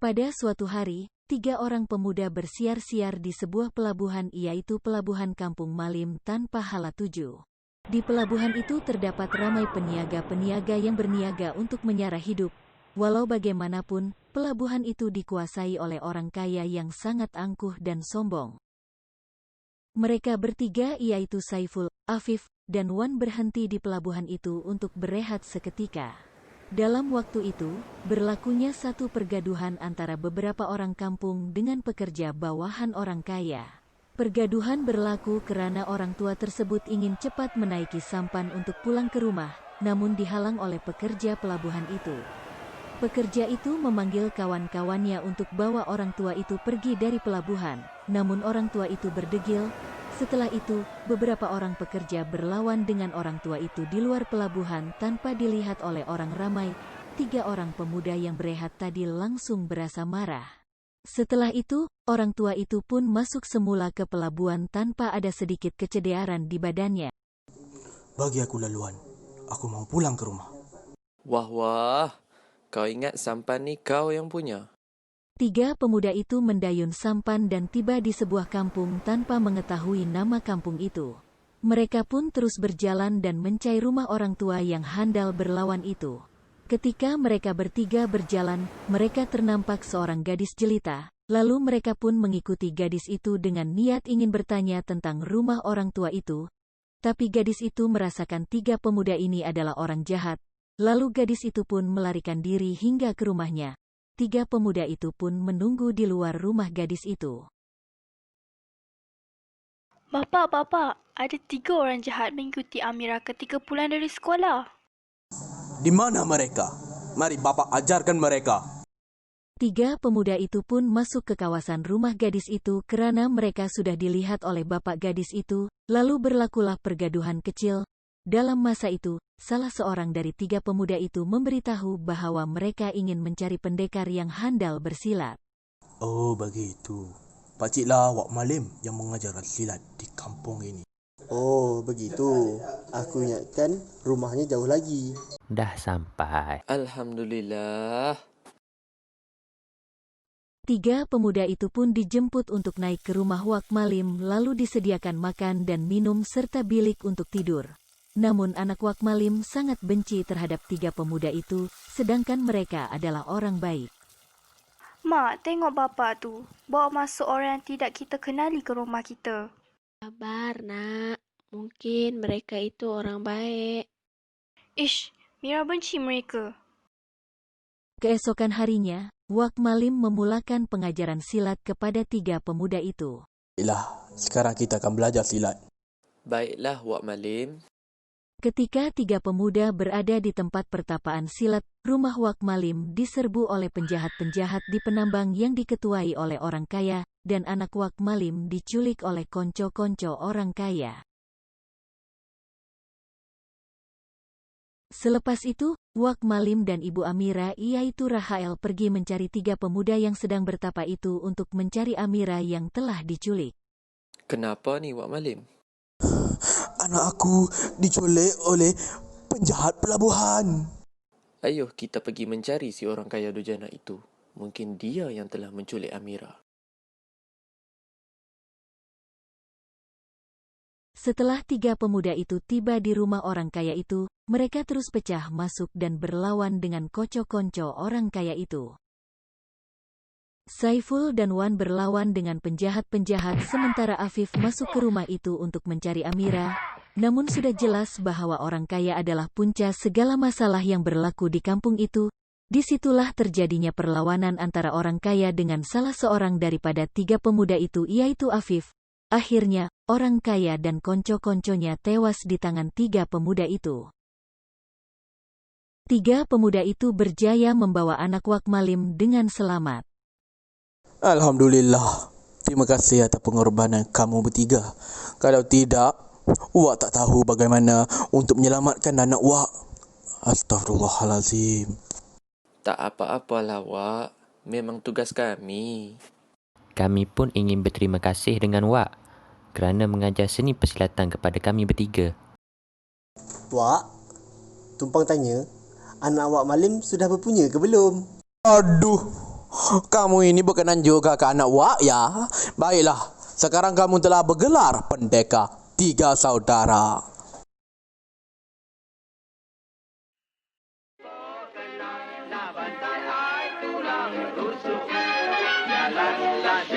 Pada suatu hari, 3 orang pemuda bersiar-siar di sebuah pelabuhan, yaitu Pelabuhan Kampung Malim tanpa hala tuju. Di pelabuhan itu terdapat ramai peniaga-peniaga yang berniaga untuk menyara hidup. Walau bagaimanapun, pelabuhan itu dikuasai oleh orang kaya yang sangat angkuh dan sombong. Mereka bertiga, yaitu Saiful, Afif, dan Wan, berhenti di pelabuhan itu untuk berehat seketika. Dalam waktu itu, berlakunya satu pergaduhan antara beberapa orang kampung dengan pekerja bawahan orang kaya. Pergaduhan berlaku karena orang tua tersebut ingin cepat menaiki sampan untuk pulang ke rumah, namun dihalang oleh pekerja pelabuhan itu. Pekerja itu memanggil kawan-kawannya untuk bawa orang tua itu pergi dari pelabuhan, namun orang tua itu berdegil. Setelah itu, beberapa orang pekerja berlawan dengan orang tua itu di luar pelabuhan tanpa dilihat oleh orang ramai. 3 orang pemuda yang berehat tadi langsung berasa marah. Setelah itu, orang tua itu pun masuk semula ke pelabuhan tanpa ada sedikit kecederaan di badannya. Bagi aku laluan, aku mau pulang ke rumah. Wah, kau ingat sampan ni kau yang punya? 3 pemuda itu mendayun sampan dan tiba di sebuah kampung tanpa mengetahui nama kampung itu. Mereka pun terus berjalan dan mencari rumah orang tua yang handal berlawan itu. Ketika mereka bertiga berjalan, mereka ternampak seorang gadis jelita. Lalu mereka pun mengikuti gadis itu dengan niat ingin bertanya tentang rumah orang tua itu. Tapi gadis itu merasakan 3 pemuda ini adalah orang jahat. Lalu gadis itu pun melarikan diri hingga ke rumahnya. 3 pemuda itu pun menunggu di luar rumah gadis itu. Bapak, ada 3 orang jahat mengikuti Amira ketika pulang dari sekolah. Di mana mereka? Mari Bapak ajarkan mereka. 3 pemuda itu pun masuk ke kawasan rumah gadis itu karena mereka sudah dilihat oleh bapak gadis itu, lalu berlakulah pergaduhan kecil. Dalam masa itu, salah seorang dari 3 pemuda itu memberitahu bahwa mereka ingin mencari pendekar yang handal bersilat. Oh, begitu. Pakciklah Wak Malim yang mengajar silat di kampung ini. Oh, begitu. Aku ingatkan rumahnya jauh lagi. Dah sampai. Alhamdulillah. 3 pemuda itu pun dijemput untuk naik ke rumah Wak Malim, lalu disediakan makan dan minum serta bilik untuk tidur. Namun anak Wak Malim sangat benci terhadap 3 pemuda itu, sedangkan mereka adalah orang baik. Mak, tengok bapa tu. Bawa masuk orang yang tidak kita kenali ke rumah kita. Sabar, nak. Mungkin mereka itu orang baik. Ish, Mira benci mereka. Keesokan harinya, Wak Malim memulakan pengajaran silat kepada 3 pemuda itu. Baiklah, sekarang kita akan belajar silat. Baiklah, Wak Malim. Ketika 3 pemuda berada di tempat pertapaan silat, rumah Wak Malim diserbu oleh penjahat-penjahat di penambang yang diketuai oleh orang kaya, dan anak Wak Malim diculik oleh konco-konco orang kaya. Selepas itu, Wak Malim dan Ibu Amira, yaitu Rahael, pergi mencari 3 pemuda yang sedang bertapa itu untuk mencari Amira yang telah diculik. Kenapa ni, Wak Malim? Anak aku diculik oleh penjahat pelabuhan. Ayuh kita pergi mencari si orang kaya durjana itu. Mungkin dia yang telah menculik Amira. Setelah 3 pemuda itu tiba di rumah orang kaya itu, mereka terus pecah masuk dan berlawan dengan konco-konco orang kaya itu. Saiful dan Wan berlawan dengan penjahat-penjahat sementara Afif masuk ke rumah itu untuk mencari Amira. Namun sudah jelas bahwa orang kaya adalah punca segala masalah yang berlaku di kampung itu. Disitulah terjadinya perlawanan antara orang kaya dengan salah seorang daripada 3 pemuda itu, yaitu Afif. Akhirnya, orang kaya dan konco-konconya tewas di tangan 3 pemuda itu. 3 pemuda itu berjaya membawa anak Wak Malim dengan selamat. Alhamdulillah. Terima kasih atas pengorbanan kamu bertiga. Kalau tidak, Wak tak tahu bagaimana untuk menyelamatkan anak Wak. Astaghfirullahalazim. Tak apa-apalah, Wak. Memang tugas kami. Kami pun ingin berterima kasih dengan Wak kerana mengajar seni persilatan kepada kami bertiga. Wak, tumpang tanya, anak Wak Malim sudah berpunya ke belum? Aduh, Kamu ini berkenan juga ke anak Wak ya. Baiklah, sekarang kamu telah bergelar pendekar 3 saudara. Jalanlah